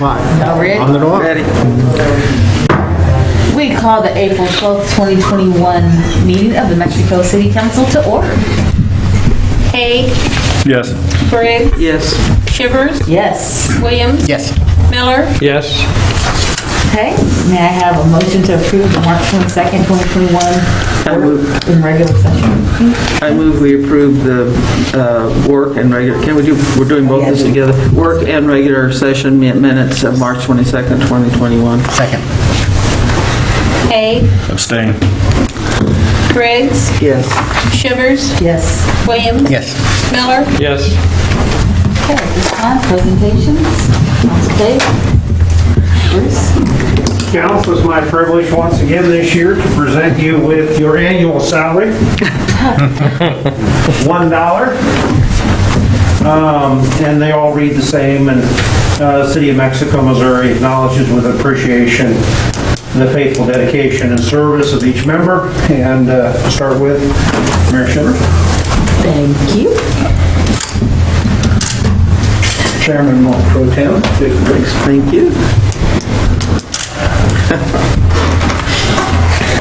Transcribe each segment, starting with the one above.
Y'all ready? On the door. Ready? We call the April 12th, 2021 meeting of the Mexico City Council to order. Hay, Yes. Briggs, Yes. Shivers, Yes. Williams, Yes. Miller, Yes. Okay, may I have a motion to approve the March 22nd, 2021 I move. in regular session? I move we approve the work and regular, we're doing both this together. Work and regular session minutes of March 22nd, 2021. Second. Hay, Abstain. Briggs, Yes. Shivers, Yes. Williams, Yes. Miller, Yes. Okay, at this time, presentations. Council Dave. Bruce. Council, it's my privilege once again this year to present you with your annual salary. $1. And they all read the same, and the City of Mexico, Missouri acknowledges with appreciation the faithful dedication and service of each member. And to start with, Mayor Shivers. Thank you. Chairman Pro Tem, Dick Briggs. Thank you.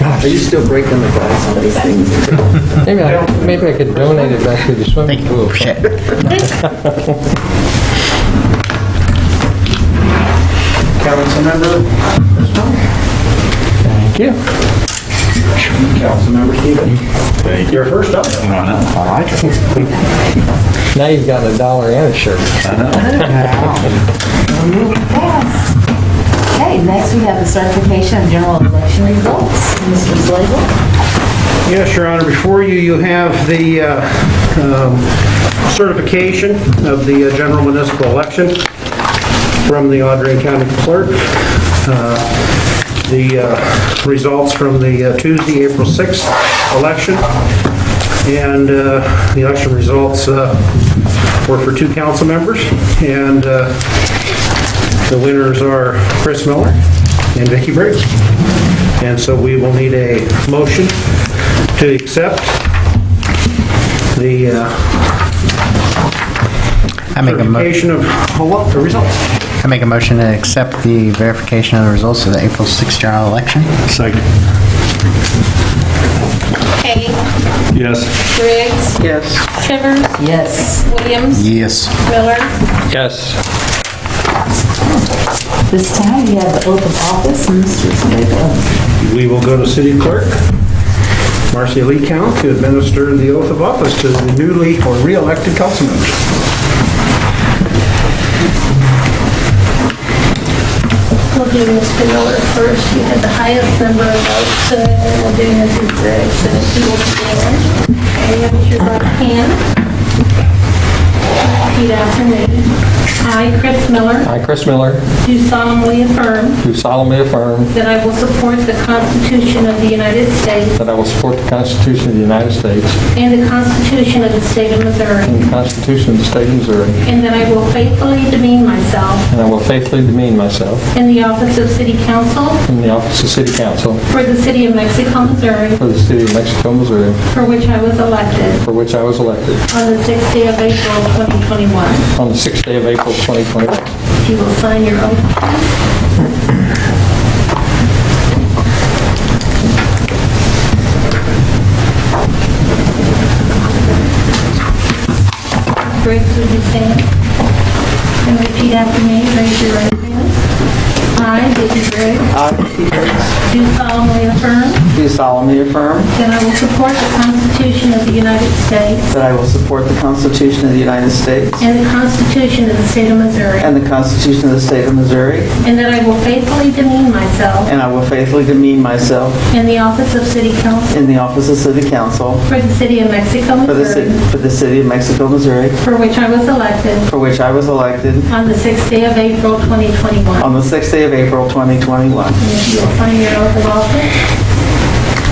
Are you still breaking the glass on these things? Maybe I could donate it back to the swimming Thank you. pool. Appreciate it. Councilmember Ismail. Thank you. Councilmember Stevens. Thank you. You're first up. I like it. Now you've got $1 and a shirt. Yes. Okay, next we have the certification of general election results. Mr. Slagle. Yes, Your Honor, before you, you have the certification of the general municipal election from the Authorizing County Clerk. The results from the Tuesday, April 6th election. And the election results were for 2 council members. And the winners are Chris Miller and Vicki Briggs. And so we will need a motion to accept the I make a certification of the results. I make a motion to accept the verification of the results of the April 6th general election. Second. Hay, Yes. Briggs, Yes. Shivers, Yes. Williams, Yes. Miller, Yes. This time we have the oath of office, Mr. Slagle. We will go to City Clerk Marcia Lee Count to administer the oath of office to the newly or re-elected council members. we'll do Mr. Miller first. You had the highest number of votes, we'll do Mrs. Briggs, and she will stand. Okay, up your right hand. Repeat after me. I, Chris Miller, I, Chris Miller, do solemnly affirm do solemnly affirm that I will support the Constitution of the United States that I will support the Constitution of the United States and the Constitution of the State of Missouri, and the Constitution of the State of Missouri, and that I will faithfully demean myself and I will faithfully demean myself in the office of City Council in the office of City Council for the City of Mexico, Missouri, for the City of Mexico, Missouri, for which I was elected for which I was elected on the 6th day of April, 2021. on the 6th day of April, 2021. If you will sign your oath, please. Briggs, would you stand? And repeat after me. Raise your right hand. I, Vicki Briggs, I, Vicki Briggs, do solemnly affirm do solemnly affirm that I will support the Constitution of the United States that I will support the Constitution of the United States and the Constitution of the State of Missouri, and the Constitution of the State of Missouri, and that I will faithfully demean myself and I will faithfully demean myself in the office of City Council in the office of City Council for the City of Mexico, for Missouri, the City of Mexico, Missouri, for which I was elected for which I was elected on the 6th day of April, 2021. on the 6th day of April, 2021. And if you will sign your oath of office.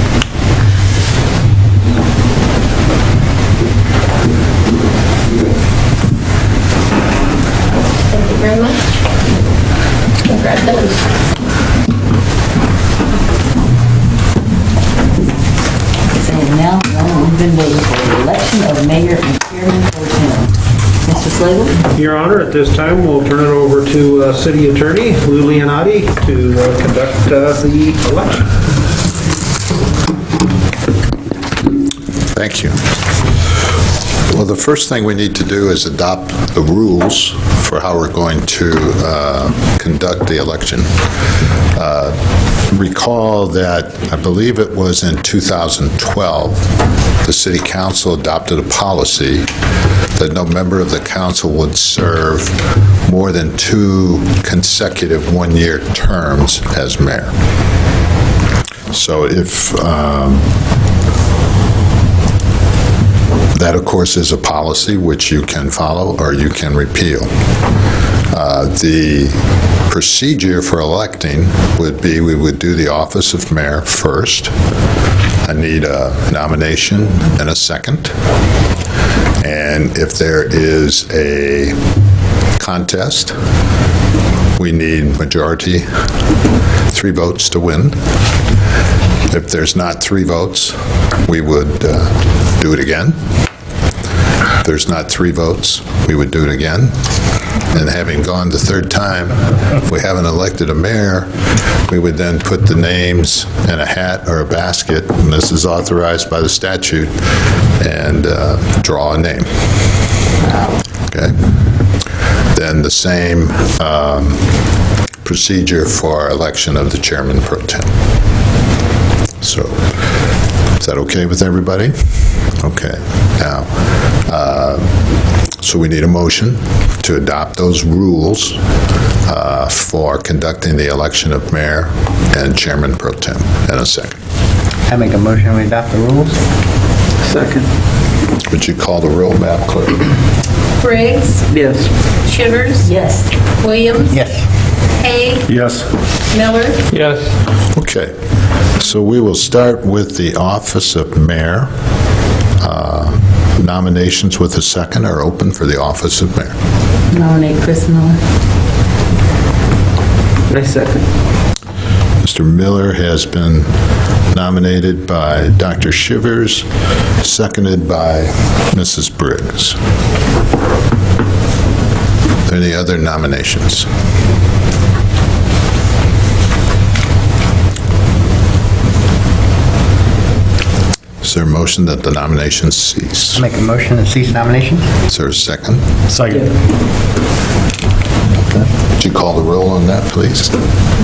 Thank you very much. Congratulations. And now, we've been waiting for the election of mayor and chairman pro tem. Mr. Slagle? Your Honor, At this time, we'll turn it over to City Attorney Lou Leonati to conduct the election. Thank you. Well, the first thing we need to do is adopt the rules for how we're going to conduct the election. Recall that, I believe it was in 2012, the City Council adopted a policy that no member of the council would serve more than 2 consecutive one-year terms as mayor. So if that, of course, is a policy which you can follow or you can repeal. The procedure for electing would be we would do the office of mayor first. I need a nomination and a second. And if there is a contest, we need majority, 3 votes to win. If there's not 3 votes, we would do it again. If there's not 3 votes, we would do it again. And having gone the 3rd time, if we haven't elected a mayor, we would then put the names in a hat or a basket, and this is authorized by the statute, and draw a name. Okay? Then the same procedure for election of the chairman pro tem. So, is that okay with everybody? Okay. Now, so we need a motion to adopt those rules for conducting the election of mayor and chairman pro tem. And a second. I make a motion we adopt the rules. Second. Would you call the roll, Madam Clerk? Briggs, Yes. Shivers, Yes. Williams, Yes. Hay, Yes. Miller, Yes. Okay. So we will start with the office of mayor. Nominations with a second are open for the office of mayor. Nominate Chris Miller. I second. Mr. Miller has been nominated by Dr. Shivers, seconded by Mrs. Briggs. Are there any other nominations? Is there a motion that the nominations cease? I make a motion to cease nominations. Is there a second? Second. Would you call the roll on that, please?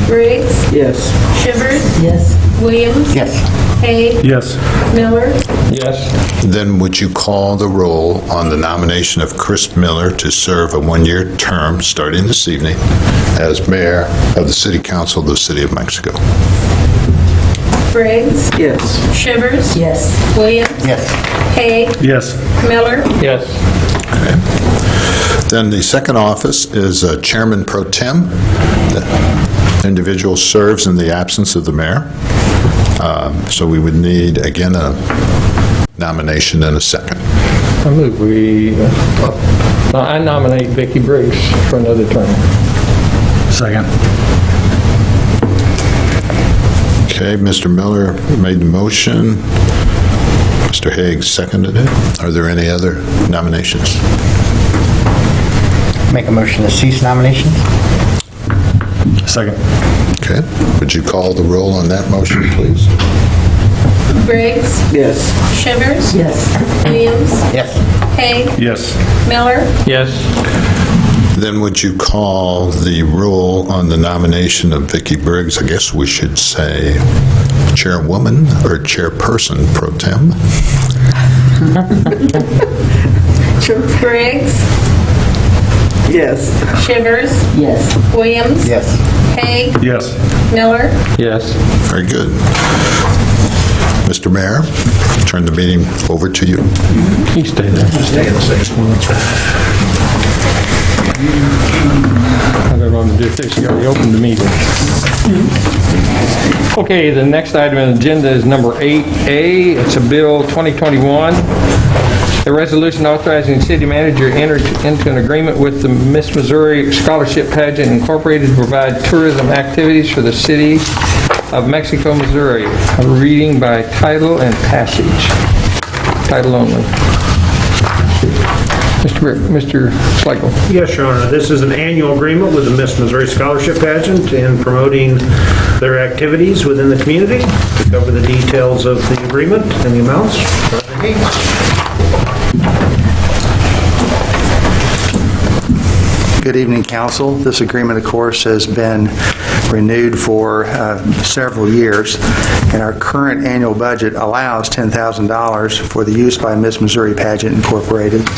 Briggs, Yes. Shivers, Yes. Williams, Yes. Hay, Yes. Miller, Yes. Then would you call the roll on the nomination of Chris Miller to serve a one-year term starting this evening as mayor of the City Council of the City of Mexico? Briggs, Yes. Shivers, Yes. Williams, Yes. Hay, Yes. Miller, Yes. Okay. Then the second office is Chairman Pro Tem. The individual serves in the absence of the mayor. So we would need, again, a nomination and a second. I move I nominate Vicky Briggs for another term. Second. Okay, Mr. Miller made the motion. Mr. Hague seconded it. Are there any other nominations? Make a motion to cease nominations. Second. Okay, would you call the roll on that motion, please? Briggs, Yes. Shivers, Yes. Williams, Yes. Hay, Yes. Miller, Yes. Then would you call the roll on the nomination of Vicky Briggs? I guess we should say chairwoman or chairperson pro tem. Briggs, Yes. Shivers, Yes. Williams, Yes. Hay, Yes. Miller, Yes. Very good. Mr. Mayor, turn the meeting over to you. You stay there. I don't know what to do this. You already opened the meeting. Okay, the next item on the agenda is number 8A. It's a bill 2021. A resolution authorizing the city manager to enter into an agreement with the Miss Missouri Scholarship Pageant Incorporated to provide tourism activities for the city of Mexico, Missouri. A reading by title and passage. Title only. Mr. Slagle. Yes, Your Honor. This is an annual agreement with the Miss Missouri Scholarship Pageant in promoting their activities within the community. To cover the details of the agreement and the amounts, Roger Hayes. Good evening, Council. This agreement, of course, has been renewed for several years, and our current annual budget allows $10,000 for the use by Miss Missouri Pageant Incorporated.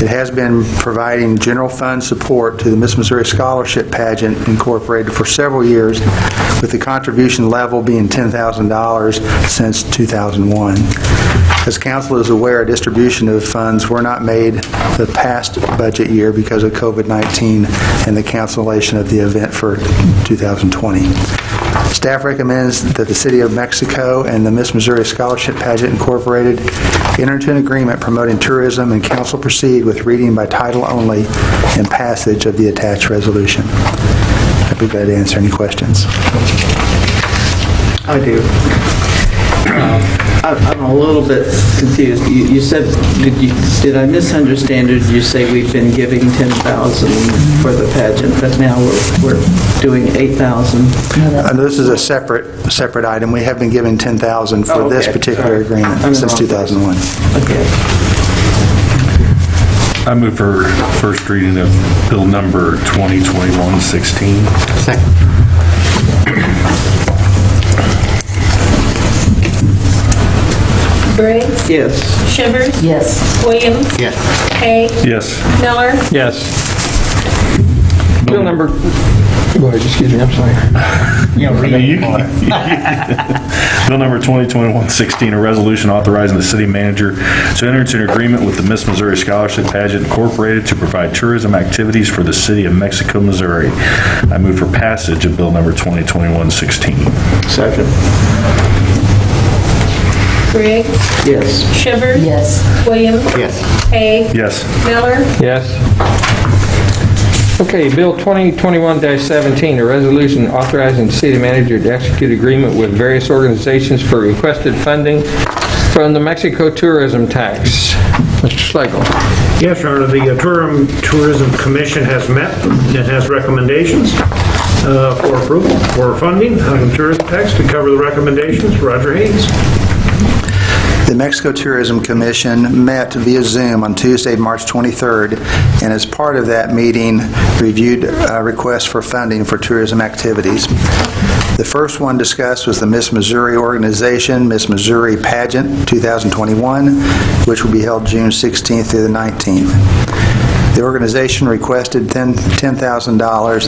It has been providing general fund support to the Miss Missouri Scholarship Pageant Incorporated for several years, with the contribution level being $10,000 since 2001. As Council is aware, distribution of funds were not made the past budget year because of COVID-19 and the cancellation of the event for 2020. Staff recommends that the City of Mexico and the Miss Missouri Scholarship Pageant Incorporated enter into an agreement promoting tourism, and Council proceed with reading by title only and passage of the attached resolution. I'd be glad to answer any questions. I do. I'm a little bit confused. You said, did I misunderstand it? You say we've been giving $10,000 for the pageant, but now we're doing $8,000? This is a separate item. We have been giving $10,000 for this particular agreement since 2001. Okay. I move for first reading of bill number 2021-16. Second. Briggs? Yes. Shivers? Yes. Williams? Yes. Hay? Yes. Miller? Yes. Bill number, go ahead, excuse me, I'm sorry. Bill number 2021-16, a resolution authorizing the city manager to enter into an agreement with the Miss Missouri Scholarship Pageant Incorporated to provide tourism activities for the city of Mexico, Missouri. I move for passage of bill number 2021-16. Second. Briggs? Yes. Shivers? Yes. Williams? Yes. Hay? Yes. Miller? Yes. Okay, Bill 2021-17, a resolution authorizing the city manager to execute agreement with various organizations for requested funding from the Mexico tourism tax. Mr. Slagle. Yes, Your Honor. The Tourism Commission has met and has recommendations for approval for funding on tourism tax. To cover the recommendations, Roger Hayes. The Mexico Tourism Commission met via Zoom on Tuesday, March 23rd, and as part of that meeting, reviewed requests for funding for tourism activities. The first one discussed was the Miss Missouri organization, Miss Missouri Pageant 2021, which will be held June 16th through the 19th. The organization requested $10,000, and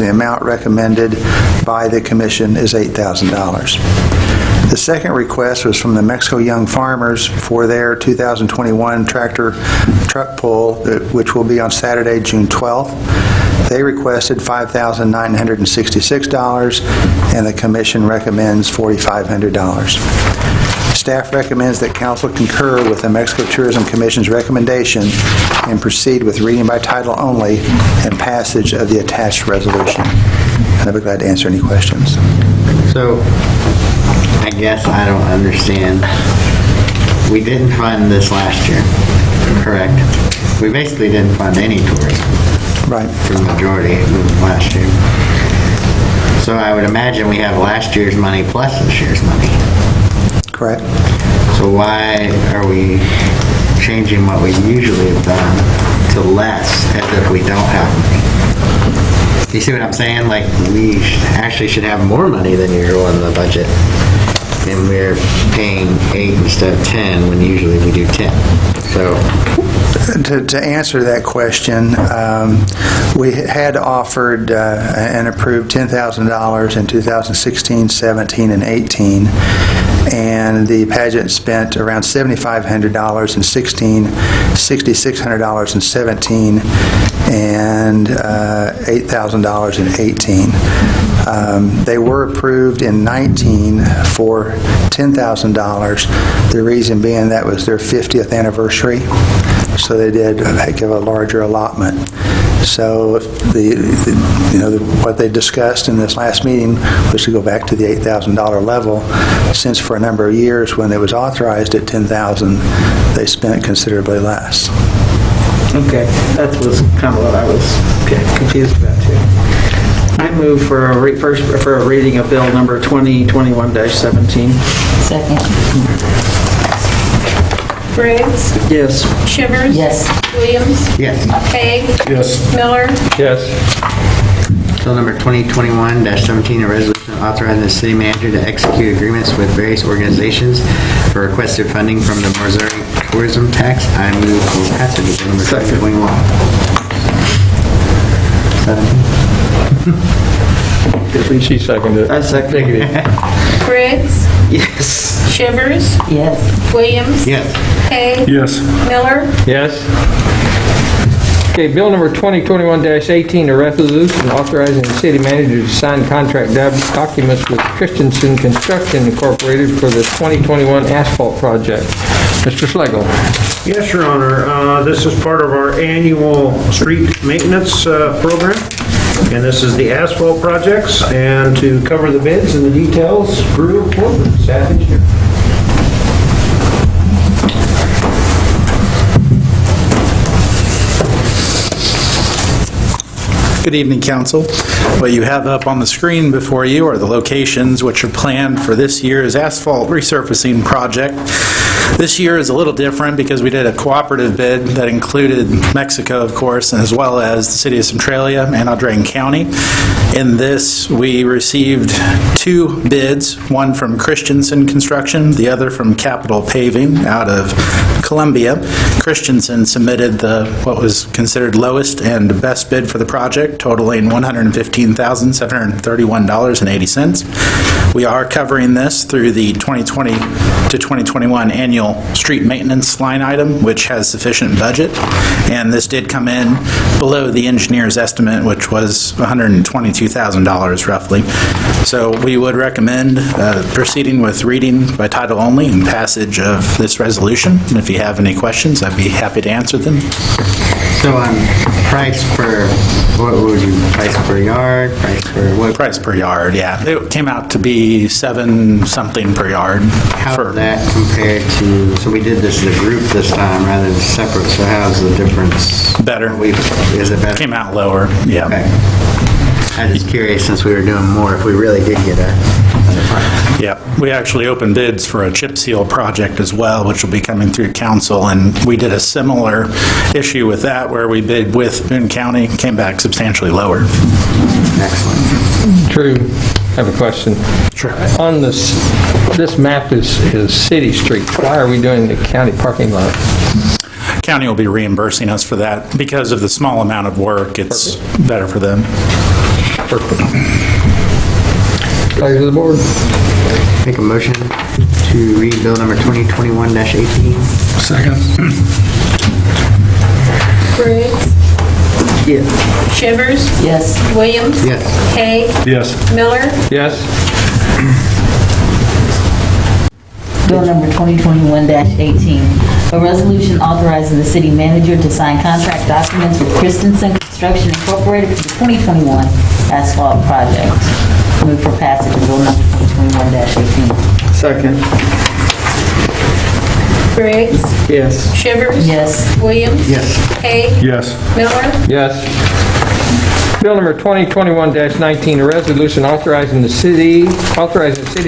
the amount recommended by the commission is $8,000. The second request was from the Mexico Young Farmers for their 2021 tractor truck pull, which will be on Saturday, June 12th. They requested $5,966, and the commission recommends $4,500. Staff recommends that council concur with the Mexico Tourism Commission's recommendation and proceed with reading by title only and passage of the attached resolution. And I'd be glad to answer any questions. So, I guess I don't understand. We didn't fund this last year, correct? We basically didn't fund any tourism. Right. For the majority of last year. So I would imagine we have last year's money plus this year's money. Correct. So why are we changing what we usually have done to less as if we don't have money? You see what I'm saying? Like, we actually should have more money than usual in the budget. And we're paying 8 instead of 10 when usually we do 10. So To answer that question, we had offered and approved $10,000 in 2016, 17, and 18, and the pageant spent around $7,500 in 16, $6,600 in 17, and $8,000 in 18. They were approved in 19 for $10,000. The reason being that was their 50th anniversary, so they did give a larger allotment. So what they discussed in this last meeting was to go back to the $8,000 level, since for a number of years when it was authorized at $10,000, they spent considerably less. Okay, that was kind of what I was confused about too. I move for a reading of bill number 2021-17. Second. Briggs, Yes. Shivers. Yes. Williams, Yes. Hay, Yes. Miller, Yes. Bill number 2021-17, a resolution authorizing the city manager to execute agreements with various organizations for requested funding from the Missouri tourism tax. I move for passage of bill number 2021. 17. She seconded it. I second it. Briggs, Yes. Shivers, Yes. Williams, Yes. Hay, Yes. Miller, Yes. Okay, bill number 2021-18, a resolution authorizing the city manager to sign contract documents with Christensen Construction Incorporated for the 2021 asphalt project. Mr. Schlegel. Yes, Your Honor. This is part of our annual street maintenance program, and this is the asphalt projects. And to cover the bids and the details, Drew Corbin, staff engineer. Good evening, council. What you have up on the screen before you are the locations which are planned for this year's asphalt resurfacing project. This year is a little different because we did a cooperative bid that included Mexico, of course, as well as the city of Centralia and Authorizing County. In this, we received 2 bids, one from Christensen Construction, the other from Capital Paving out of Columbia. Christensen submitted what was considered lowest and best bid for the project, totaling $115,731.80. We are covering this through the 2020 to 2021 annual street maintenance line item, which has sufficient budget, and this did come in below the engineer's estimate, which was $122,000 roughly. So we would recommend proceeding with reading by title only and passage of this resolution. And if you have any questions, I'd be happy to answer them. So price per, what would you, price per yard, price per what? Price per yard, yeah. It came out to be 7 something per yard. How for does that compare to, so we did this as a group this time rather than separate, so how's the difference? Better. Is it better? Came out lower, yeah. Okay. I'm just curious, since we were doing more, if we really did get a Yeah, we actually opened bids for a chip seal project as well, which will be coming through council, and we did a similar issue with that where we bid with Boone County, came back substantially lower. excellent. Drew, I have a question. Sure. On this map is city streets. Why are we doing the county parking lot? County will be reimbursing us for that. Because of the small amount of work, it's better for them. Perfect. Pleasure of the board. Make a motion to read bill number 2021-18. Second. Briggs, Yes. Shivers, Yes. Williams, Yes. Hay, Yes. Miller, Yes. Bill number 2021-18, a resolution authorizing the city manager to sign contract documents with Christensen Construction Incorporated for the 2021 asphalt project. Move for passage of bill number 2021-18. Second. Briggs, Yes. Shivers, Yes. Williams, Yes. Hay, Yes. Miller, Yes. Bill number 2021-19, a resolution authorizing the city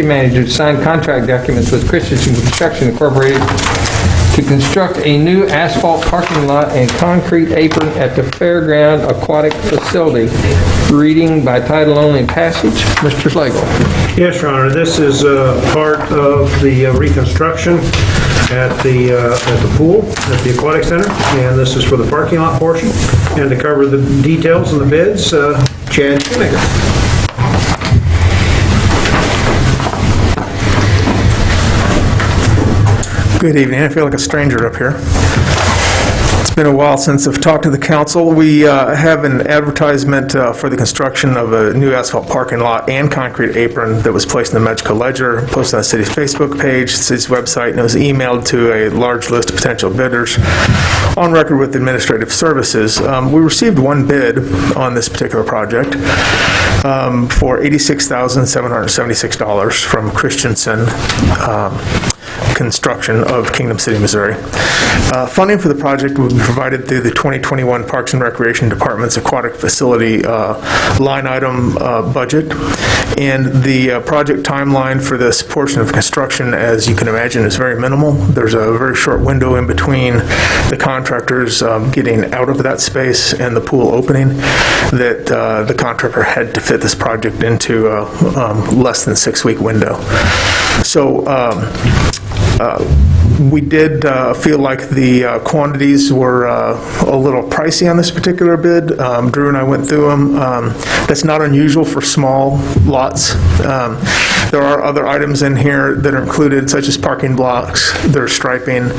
manager to sign contract documents with Christensen Construction Incorporated to construct a new asphalt parking lot and concrete apron at the Fairground Aquatic Facility. Reading by title only and passage. Mr. Schlegel. Yes, Your Honor, this is part of the reconstruction at the pool, at the aquatic center, and this is for the parking lot portion. And to cover the details and the bids, Chad Schmicker. Good evening. I feel like a stranger up here. It's been a while since I've talked to the council. We have an advertisement for the construction of a new asphalt parking lot and concrete apron that was placed in the Mexico Ledger, posted on the city's Facebook page, the city's website, and it was emailed to a large list of potential bidders on record with administrative services. We received one bid on this particular project for $86,776 from Christensen. construction of Kingdom City, Missouri. Funding for the project will be provided through the 2021 Parks and Recreation Department's aquatic facility line item budget. And the project timeline for this portion of construction, as you can imagine, is very minimal. There's a very short window in between the contractors getting out of that space and the pool opening that the contractor had to fit this project into a less than 6-week window. So we did feel like the quantities were a little pricey on this particular bid. Drew and I went through them. That's not unusual for small lots. There are other items in here that are included, such as parking blocks, there's striping.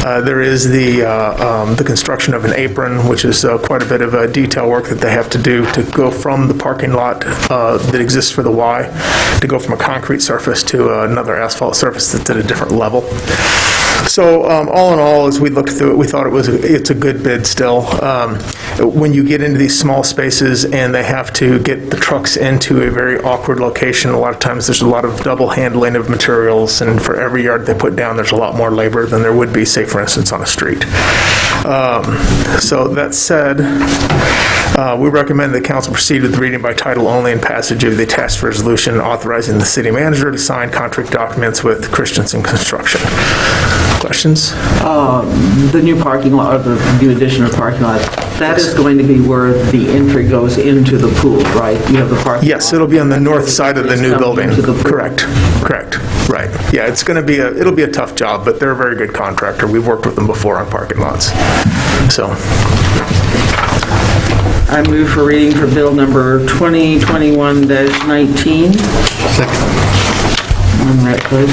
There is the construction of an apron, which is quite a bit of detail work that they have to do to go from the parking lot that exists for the Y, to go from a concrete surface to another asphalt surface that's at a different level. So all in all, as we looked through it, we thought it's a good bid still. When you get into these small spaces and they have to get the trucks into a very awkward location, a lot of times there's a lot of double handling of materials, and for every yard they put down, there's a lot more labor than there would be, say, for instance, on a street. So that said, we recommend the council proceed with reading by title only and passage of the attached resolution authorizing the city manager to sign contract documents with Christensen Construction. Questions? The new parking lot, or the new addition of parking lot, that is going to be where the entry goes into the pool, right? You have the parking lot. Yes, it'll be on the north side of the new building. Into the pool. Correct, right. Yeah, it'll be a tough job, but they're a very good contractor. We've worked with them before on parking lots. So, I move for reading for bill number 2021-19. Second. On that, please.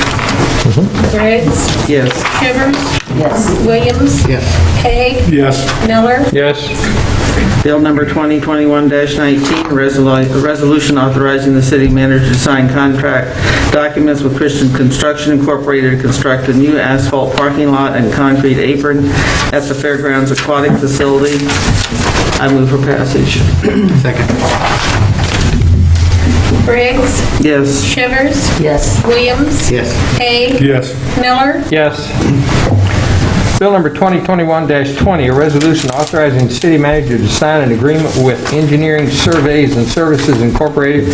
Briggs, Yes. Shivers, Yes. Williams, Yes. Haig, Yes. Miller, Yes. Bill number 2021-19, resolution authorizing the city manager to sign contract documents with Christian Construction Incorporated to construct a new asphalt parking lot and concrete apron at the Fairgrounds Aquatic Facility. I move for passage. Second. Briggs, Yes. Shivers, Yes. Williams, Yes. Haig, Yes. Miller, Yes. Bill number 2021-20, a resolution authorizing the city manager to sign an agreement with Engineering Surveys and Services Incorporated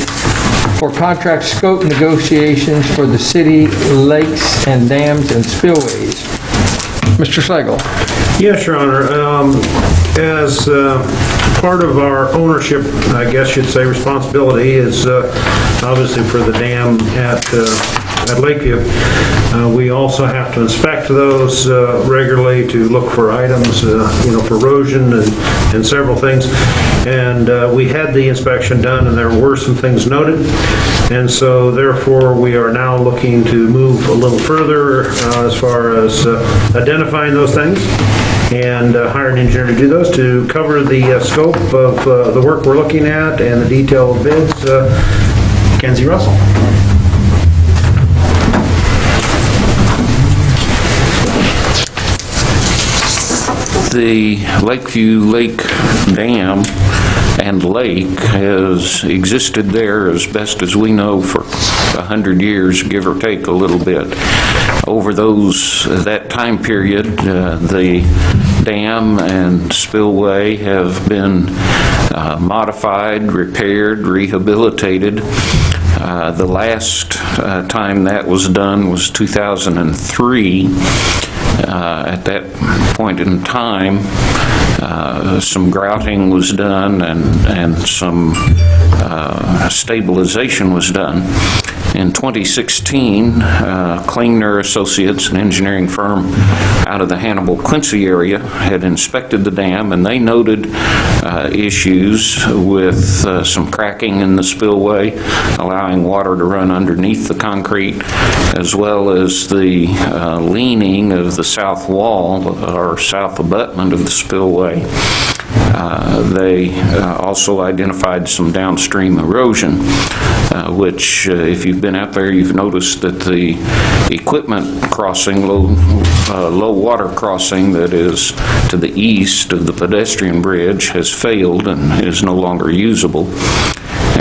for contract scope negotiations for the city lakes and dams and spillways. Mr. Slagle. Yes, Your Honor. As part of our ownership, I guess you'd say responsibility, is obviously for the dam at Lakeview. We also have to inspect those regularly to look for items, for erosion and several things. And we had the inspection done, and there were some things noted. And so therefore, we are now looking to move a little further as far as identifying those things and hire an engineer to do those, to cover the scope of the work we're looking at and the detail of bids. Kenzie Russell. The Lakeview Lake Dam and lake has existed there, as best as we know, for 100 years, give or take a little bit. Over that time period, the dam and spillway have been modified, repaired, rehabilitated. The last time that was done was 2003. At that point in time, some grouting was done and some stabilization was done. In 2016, Klingner Associates, an engineering firm out of the Hannibal-Quincy area, had inspected the dam, and they noted issues with some cracking in the spillway, allowing water to run underneath the concrete, as well as the leaning of the south wall or south abutment of the spillway. They also identified some downstream erosion, which if you've been out there, you've noticed that the equipment crossing, low water crossing that is to the east of the pedestrian bridge has failed and is no longer usable.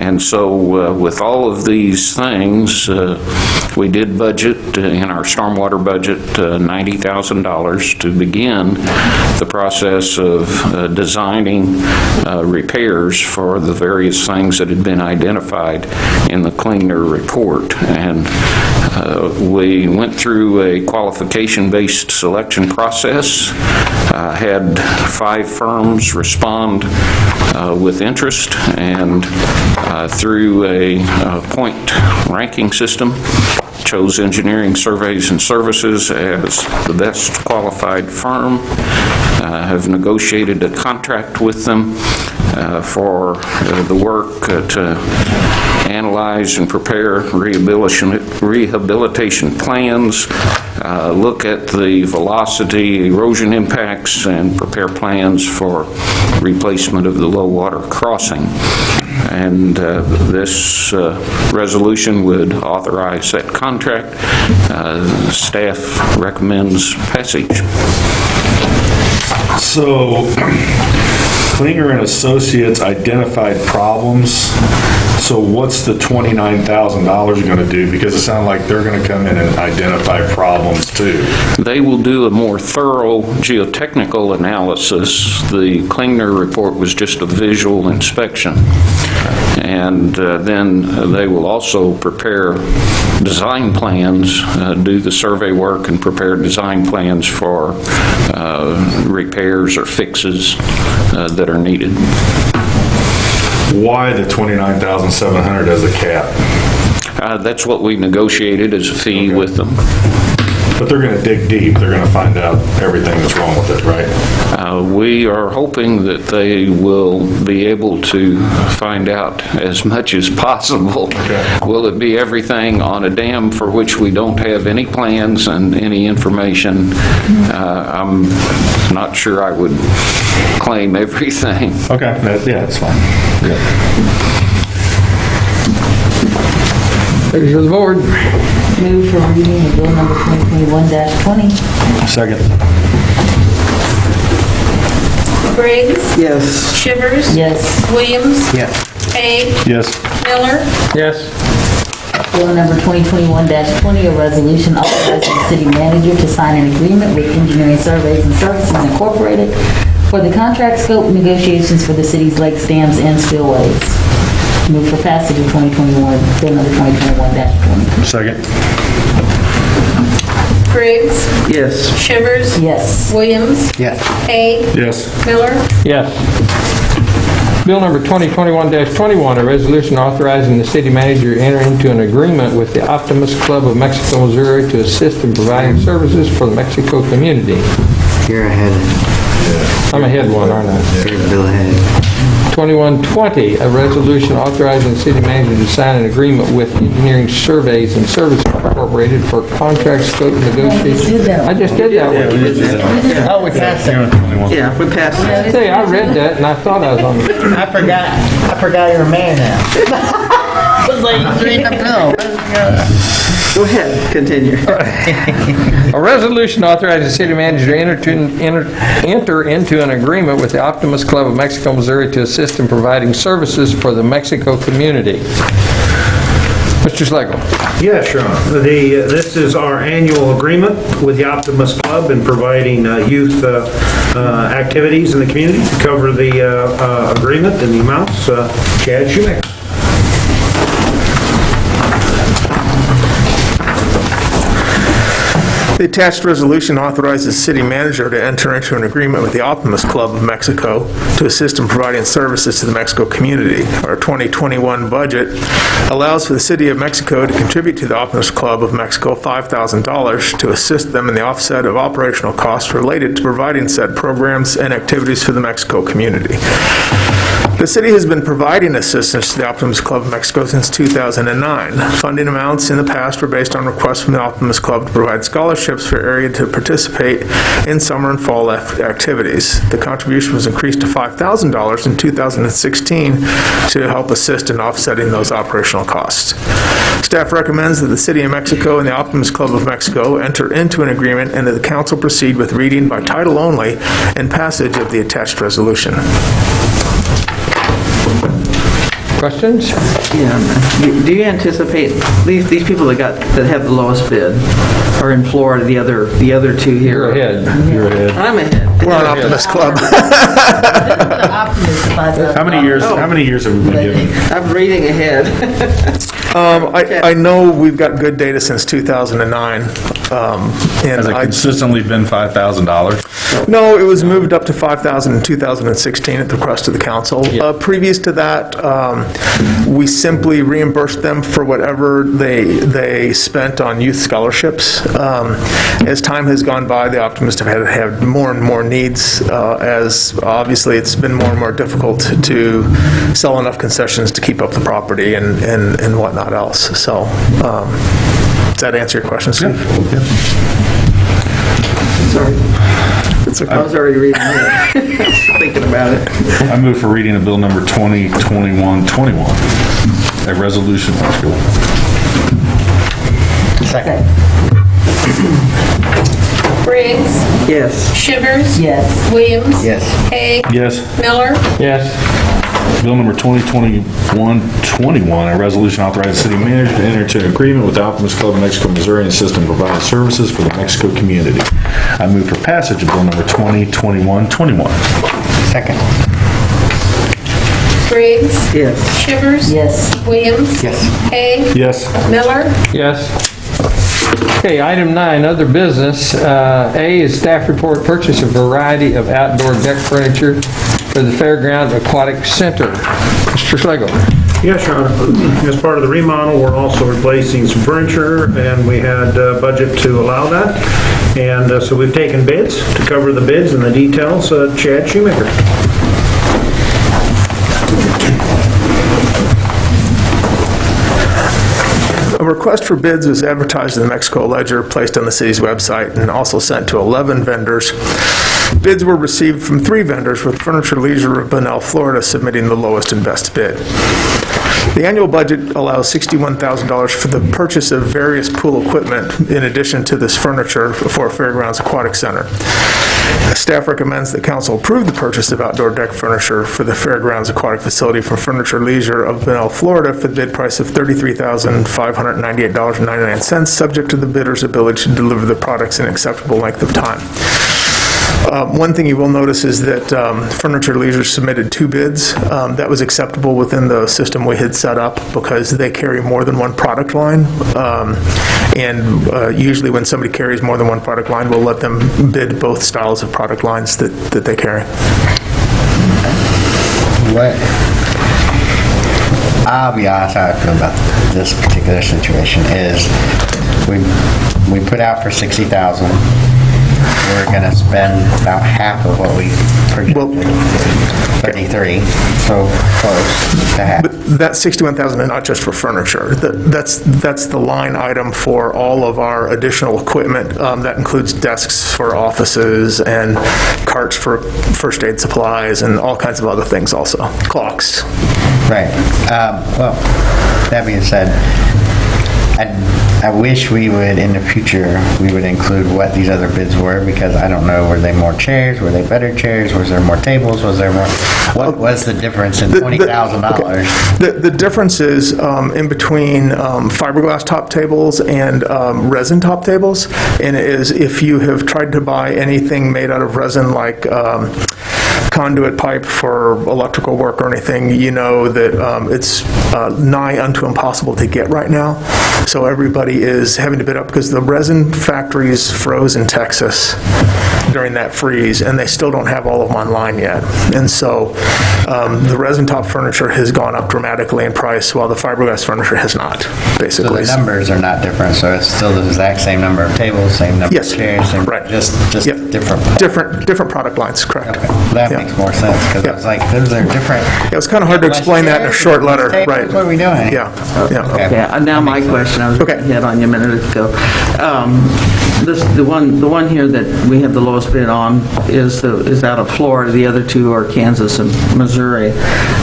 And so with all of these things, we did budget in our stormwater budget $90,000 to begin the process of designing repairs for the various things that had been identified in the Klingner report. And we went through a qualification-based selection process, had 5 firms respond with interest, and through a point ranking system, chose Engineering Surveys and Services as the best qualified firm, have negotiated a contract with them for the work to analyze and prepare rehabilitation plans, look at the velocity erosion impacts, and prepare plans for replacement of the low water crossing. And this resolution would authorize that contract. Staff recommends passage. So, Klinger and Associates identified problems. So what's the $29,000 going to do? Because it sounds like they're going to come in and identify problems too. They will do a more thorough geotechnical analysis. The Klingner report was just a visual inspection. And then they will also prepare design plans, do the survey work and prepare design plans for repairs or fixes that are needed. Why the $29,700 as a cap? That's what we negotiated as a fee with them. But they're going to dig deep. They're going to find out everything that's wrong with it, right? We are hoping that they will be able to find out as much as possible. Okay. Will it be everything on a dam for which we don't have any plans and any information? I'm not sure I would claim everything. Okay, yeah, that's fine. Yeah. Pleasure of the board. Move for reading of bill number 2021-20. Second. Briggs? Yes. Shivers? Yes. Williams? Yes. Hay? Yes. Miller? Yes. Bill number 2021-20, a resolution authorizing the city manager to sign an agreement with Engineering Surveys and Services Incorporated for the contract scope negotiations for the city's lakes, dams, and spillways. Move for passage of 2021, bill number 2021-20. Second. Briggs? Yes. Shivers? Yes. Williams? Yes. Hay? Yes. Miller? Yes. Bill number 2021-21, a resolution authorizing the city manager to enter into an agreement with the Optimist Club of Mexico, Missouri to assist in providing services for the Mexico community. You're ahead. I'm ahead one, aren't I? You're Bill ahead. 2120, a resolution authorizing the city manager to sign an agreement with Engineering Surveys and Services Incorporated for contract scope negotiations. I just did that one. Oh, we passed it. Yeah, we passed it. Say, I read that and I thought I was on it. I forgot you're a mayor now. Go ahead, continue. A resolution authorizing the city manager to enter into an agreement with the Optimist Club of Mexico, Missouri to assist in providing services for the Mexico community. Mr. Schlegel. Yeah, Sean. This is our annual agreement with the Optimist Club in providing youth activities in the community to cover the agreement and the amounts. Chad Shoemaker. The attached resolution authorizes the city manager to enter into an agreement with the Optimist Club of Mexico to assist in providing services to the Mexico community. Our 2021 budget allows for the city of Mexico to contribute to the Optimist Club of Mexico $5,000 to assist them in the offset of operational costs related to providing said programs and activities for the Mexico community. The city has been providing assistance to the Optimist Club of Mexico since 2009. Funding amounts in the past were based on requests from the Optimist Club to provide scholarships for area to participate in summer and fall activities. The contribution was increased to $5,000 in 2016 to help assist in offsetting those operational costs. Staff recommends that the City of Mexico and the Optimist Club of Mexico enter into an agreement and that the council proceed with reading by title only and passage of the attached resolution. Questions? Yeah. Do you anticipate, these people that have the lowest bid are in Florida, the other two here? You're ahead. You're ahead. I'm ahead. We're on Optimist Club. How many years have we been giving? I'm reading ahead. I know we've got good data since 2009. Has it consistently been $5,000? No, it was moved up to 5,000 in 2016 at the request of the council. Previous to that, we simply reimbursed them for whatever they spent on youth scholarships. As time has gone by, the Optimists have had more and more needs, as obviously it's been more and more difficult to sell enough concessions to keep up the property and whatnot else. So, does that answer your question, Steve? Sorry. I was already reading it, thinking about it. I move for reading of bill number 2021-21. A resolution. Second. Briggs, Yes. Shivers, Yes. Williams. Yes. Hay, Yes. Miller. Yes. Bill number 2021-21, a resolution authorizing the city manager to enter into an agreement with the Optimist Club of Mexico, Missouri, and assist in providing services for the Mexico community. I move for passage of bill number 2021-21. Second. Briggs, Yes. Shivers. Yes. Williams. Yes. Hay, Yes. Miller. Yes. Okay, item 9, other business. A is staff report, purchase a variety of outdoor deck furniture for the Fairground Aquatic Center. Mr. Schlegel. Yes, Your Honor. As part of the remodel, we're also replacing some furniture, and we had budget to allow that. And so we've taken bids. To cover the bids and the details, Chad Shoemaker. A request for bids was advertised in the Mexico Ledger, placed on the city's website, and also sent to 11 vendors. Bids were received from 3 vendors, with Furniture Leisure of Bunnell, Florida submitting the lowest and best bid. The annual budget allows $61,000 for the purchase of various pool equipment in addition to this furniture for Fairgrounds Aquatic Center. Staff recommends that council approve the purchase of outdoor deck furniture for the Fairgrounds Aquatic Facility from Furniture Leisure of Bunnell, Florida for the bid price of $33,598.99, subject to the bidder's ability to deliver the products in acceptable length of time. One thing you will notice is that Furniture Leisure submitted 2 bids. That was acceptable within the system we had set up because they carry more than one product line. And usually when somebody carries more than one product line, we'll let them bid both styles of product lines that they carry. What? I'll be honest how I feel about this particular situation is we put out for $60,000. We're going to spend about half of what we projected, 33, so close to half. But that $61,000 is not just for furniture. That's the line item for all of our additional equipment. That includes desks for offices and carts for first aid supplies and all kinds of other things also. Clocks. Right. Well, that being said, I wish we would, in the future, we would include what these other bids were, because I don't know, were they more chairs? Were they better chairs? Was there more tables? Was there more? What was the difference in $20,000? The difference is in between fiberglass top tables and resin top tables, and it is if you have tried to buy anything made out of resin like conduit pipe for electrical work or anything, you know that it's nigh unto impossible to get right now. So everybody is having to bid up because the resin factories froze in Texas during that freeze, and they still don't have all of them online yet. And so the resin top furniture has gone up dramatically in price, while the fiberglass furniture has not, basically. So the numbers are not different, so it's still the exact same number of tables, same number of chairs, same, right. just Yep. different. Different product lines, correct. Okay. That Yeah. makes more sense, because I was like, those are different. It was kind of hard to explain that in a short letter, right? What are we doing? Yeah. Okay. Yeah, now my question, I was Okay. ahead on you a minute ago. The one here that we have the lowest bid on is out of Florida. The other 2 are Kansas and Missouri.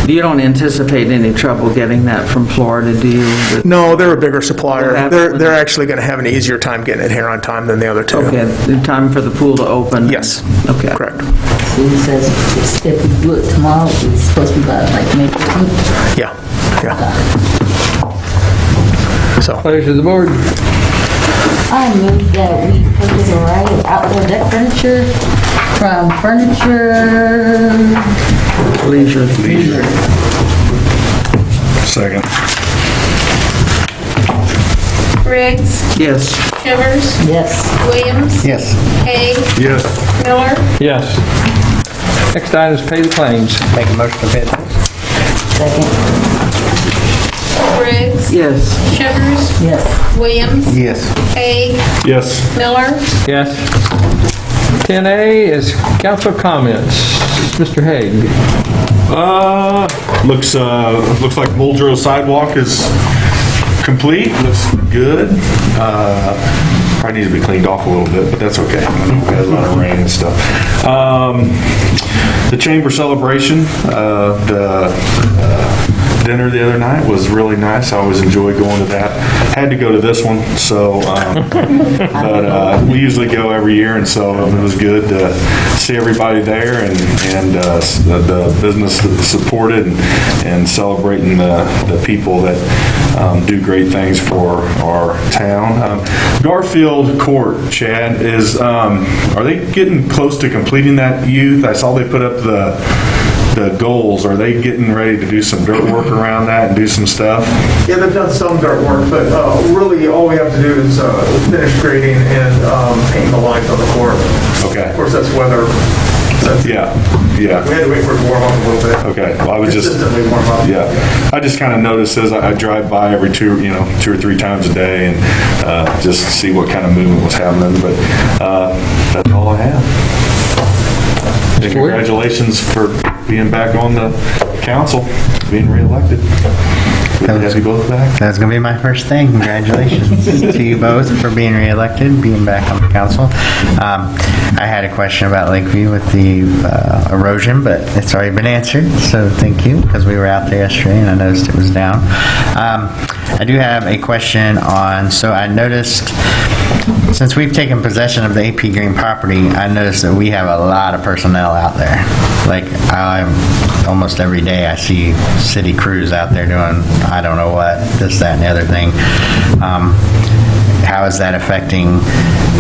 You don't anticipate any trouble getting that from Florida, do you? No, they're a bigger supplier. Well, They're actually going to have an easier time getting it here on time than the other 2. Okay, the time for the pool to open? Yes. Okay. Correct. So he says if we do it tomorrow, it's supposed to be by like May 15th. Yeah. So, Pleasure of the board. I move that we purchase a variety of outdoor deck furniture from Furniture Leisure. Second. Briggs, Yes. Shivers, Yes. Williams, Yes. Hay, Yes. Miller, Yes. Next item is pay the claims. Make a motion to pay the bills. Second. Briggs, Yes. Shivers, Yes. Williams, Yes. Hay, Yes. Miller, Yes. 10A is council comments. Mr. Haig. Looks like Muldrow sidewalk is complete, looks good. Probably needs to be cleaned off a little bit, but that's okay. We had a lot of rain and stuff. The chamber celebration, the dinner the other night was really nice. I always enjoy going to that. Had to go to this one, so, but we usually go every year, and so it was good to see everybody there and the business that supported and celebrating the people that do great things for our town. Garfield Court, Chad, are they getting close to completing that youth? I saw they put up the goals. Are they getting ready to do some dirt work around that and do some stuff? yeah, they've done some dirt work, but really all we have to do is finish grading and painting the lines on the court. Okay. Of course, that's weather. Yeah. We had to wait for it to warm up a little bit. Okay. Well, I was just. Consistently warm up. Yeah, I just kind of noticed as I drive by every two or three times a day and just see what kind of movement was happening, but that's all I have. And congratulations for being back on the council, being reelected. Good to have you both back. That's going to be my first thing. Congratulations to you both for being reelected, being back on the council. I had a question about Lakeview with the erosion, but it's already been answered, so thank you, because we were out there yesterday and I noticed it was down. I do have a question so I noticed, since we've taken possession of the AP Green property, I noticed that we have a lot of personnel out there. Like, almost every day I see city crews out there doing, I don't know what, this, that, and the other thing. How is that affecting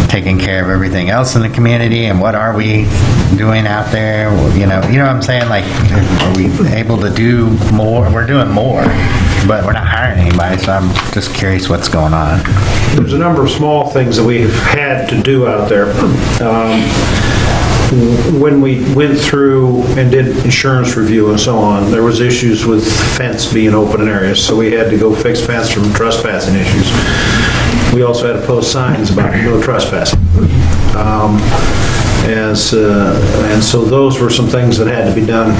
taking care of everything else in the community, and what are we doing out there? You know what I'm saying? Like, are we able to do more? We're doing more, but we're not hiring anybody, so I'm just curious what's going on. There's a number of small things that we've had to do out there. When we went through and did insurance review and so on, there was issues with fence being open in areas, so we had to go fix fence from trespassing issues. We also had to post signs about no trespassing. And so those were some things that had to be done.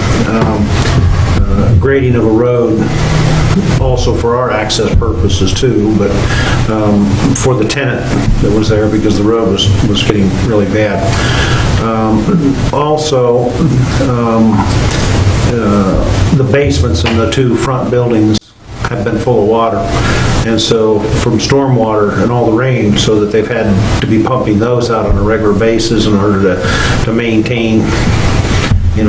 Grading of a road, also for our access purposes too, but for the tenant that was there because the road was getting really bad. Also, the basements in the two front buildings have been full of water. And so from stormwater and all the rain, so that they've had to be pumping those out on a regular basis in order to maintain,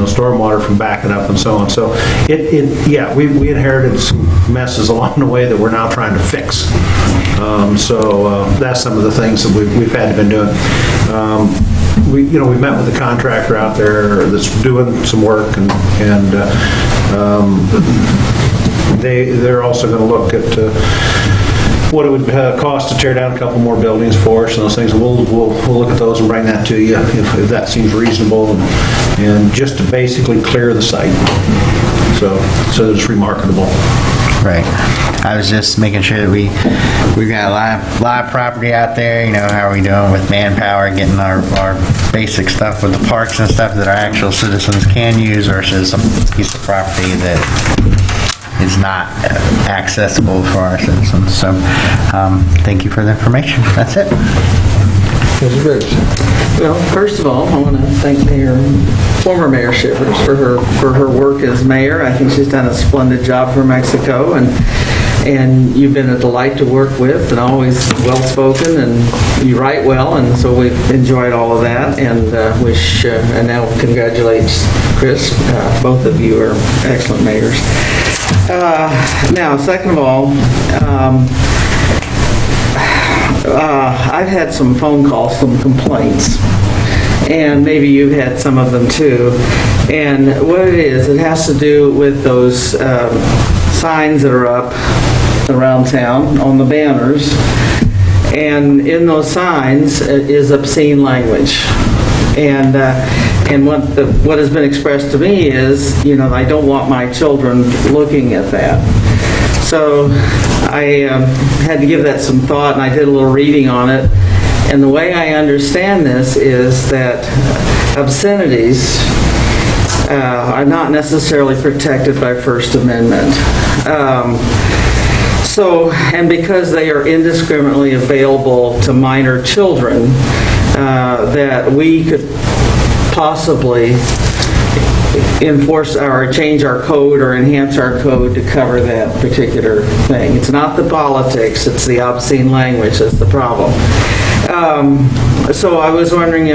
stormwater from backing up and so on. So we inherited some messes along the way that we're now trying to fix. So that's some of the things that we've had to been doing. We met with the contractor out there that's doing some work, and they're also going to look at what it would cost to tear down a couple more buildings for us and those things. We'll look at those and bring that to you if that seems reasonable, and just to basically clear the site so that it's remarketable. Right. I was just making sure that we've got a lot of property out there. How are we doing with manpower, getting our basic stuff with the parks and stuff that our actual citizens can use versus some piece of property that is not accessible for our citizens. So thank you for the information. That's it. Mrs. Briggs. Well, first of all, I want to thank former Mayor Shivers for her work as mayor. I think she's done a splendid job for Mexico, and And you've been a delight to work with and always well-spoken, and you write well, and so we've enjoyed all of that, and wish, and now congratulate Chris. Both of you are excellent mayors. Now, second of all, I've had some phone calls, some complaints, and maybe you've had some of them too. And what it is, it has to do with those signs that are up around town on the banners. And in those signs is obscene language. And what has been expressed to me is, I don't want my children looking at that. So I had to give that some thought, and I did a little reading on it. And the way I understand this is that obscenities are not necessarily protected by First Amendment. And because they are indiscriminately available to minor children, that we could possibly enforce or change our code or enhance our code to cover that particular thing. It's not the politics, it's the obscene language that's the problem. So I was wondering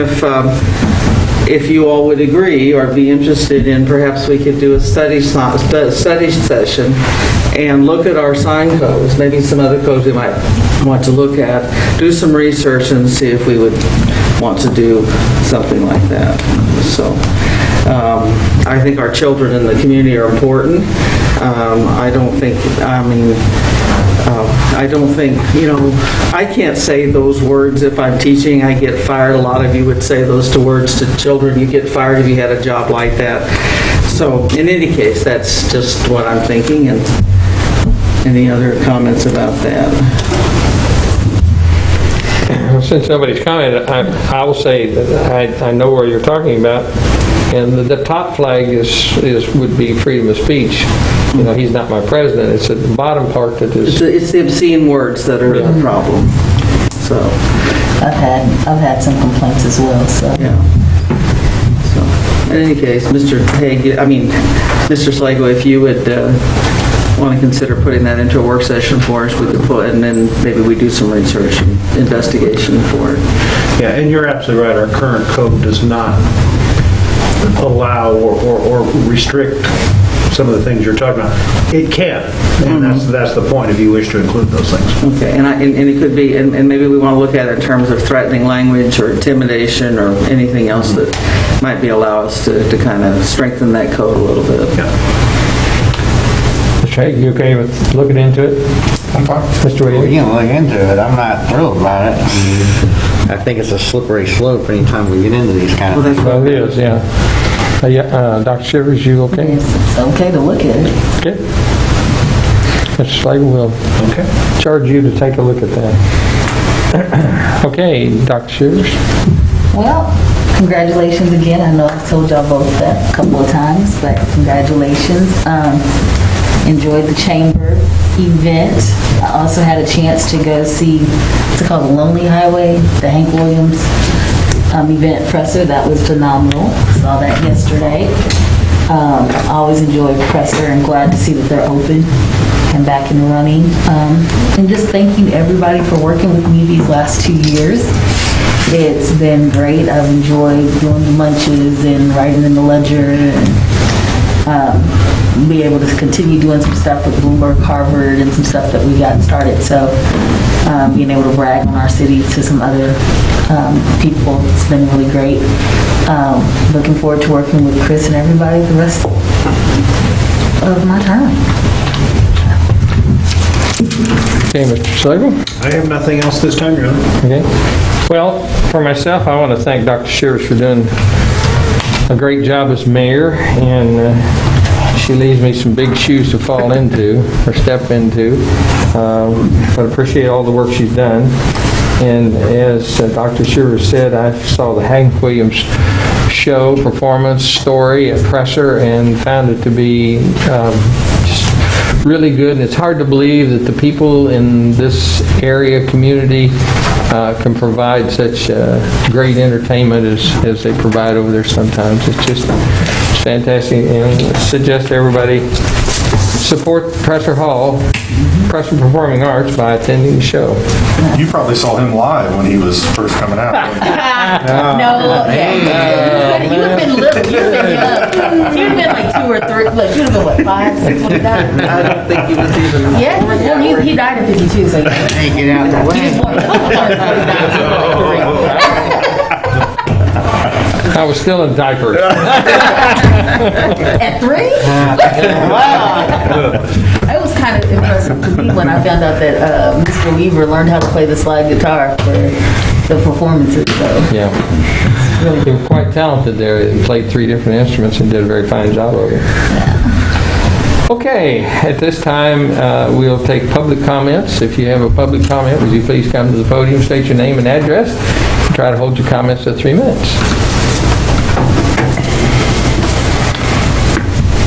if you all would agree or be interested in, perhaps we could do a study session and look at our sign codes, maybe some other codes we might want to look at, do some research and see if we would want to do something like that. So I think our children in the community are important. I don't think, I can't say those words if I'm teaching. I get fired. A lot of you would say those words to children. You get fired if you had a job like that. So in any case, that's just what I'm thinking. And any other comments about that? Since nobody's commented, I will say that I know where you're talking about, and the top flag would be freedom of speech. He's not my president. It's at the bottom part that is. It's the obscene words that are the problem. So I've had some complaints as well. So yeah. So in any case, Mr. Slago, if you would want to consider putting that into a work session for us, we could put, and then maybe we do some research and investigation for it. Yeah, and you're absolutely right. Our current code does not allow or restrict some of the things you're talking about. It can, and that's the point if you wish to include those things. Okay, and it could be, and maybe we want to look at it in terms of threatening language or intimidation or anything else that might be allow us to kind of strengthen that code a little bit. Yeah. Mr. Hague, you okay with looking into it? Mr. We Williams? can look into it. I'm not thrilled about it. I think it's a slippery slope anytime we get into these kind of things. Well, it is, yeah. Dr. Shivers, you okay? yes, it's okay to look at it. Okay. Mr. Slagle will charge you to take a look at that. Okay, Dr. Shivers? Well, congratulations again. I know I've told y'all both that a couple of times, but congratulations. Enjoyed the chamber event. I also had a chance to go see, it's called Lonely Highway, the Hank Williams event presser. That was phenomenal. Saw that yesterday. I always enjoy presser and glad to see that they're open and back and running. And just thank you everybody for working with me these last 2 years. It's been great. I've enjoyed doing the munches and writing in the ledger and be able to continue doing some stuff with Bloomberg, Harvard, and some stuff that we got started. So being able to brag on our city to some other people, it's been really great. Looking forward to working with Chris and everybody the rest of my term. Okay, Mr. Slagle? I have nothing else this time, Your Honor. Okay. Well, for myself, I want to thank Dr. Shivers for doing a great job as mayor, and she leaves me some big shoes to fall into or step into, but appreciate all the work she's done. And as Dr. Shivers said, I saw the Hank Williams show, performance, story at Presser, and found it to be just really good. And it's hard to believe that the people in this area community can provide such great entertainment as they provide over there sometimes. It's just fantastic, and suggest everybody support Presser Hall, Presser Performing Arts by attending the show. You probably saw him live when he was first coming out. No, yeah. You would have been little, you would have been young. You would have been like 2 or 3, like, you would have been what, 5, 6 when he died? I don't think he was even... Yeah, well, he died at 52, so yeah. Hey, get out of the He was way. born a couple months before he died, so like 3. I was still in diapers. At 3? Wow. It was kind of impressive to me when I found out that Mr. Weaver learned how to play the slide guitar for the performances, so. Yeah. They were quite talented there. They played 3 different instruments and did a very fine job of it. Okay, at this time, we'll take public comments. If you have a public comment, would you please come to the podium, state your name and address, and try to hold your comments to 3 minutes.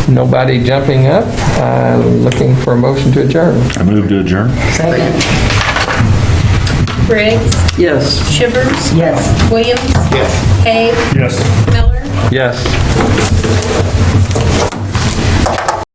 Nobody jumping up. Looking for a motion to adjourn. I move to adjourn. Second. Briggs, Yes. Shivers, Yes. Williams, Yes. Hay, Yes. Miller. Yes.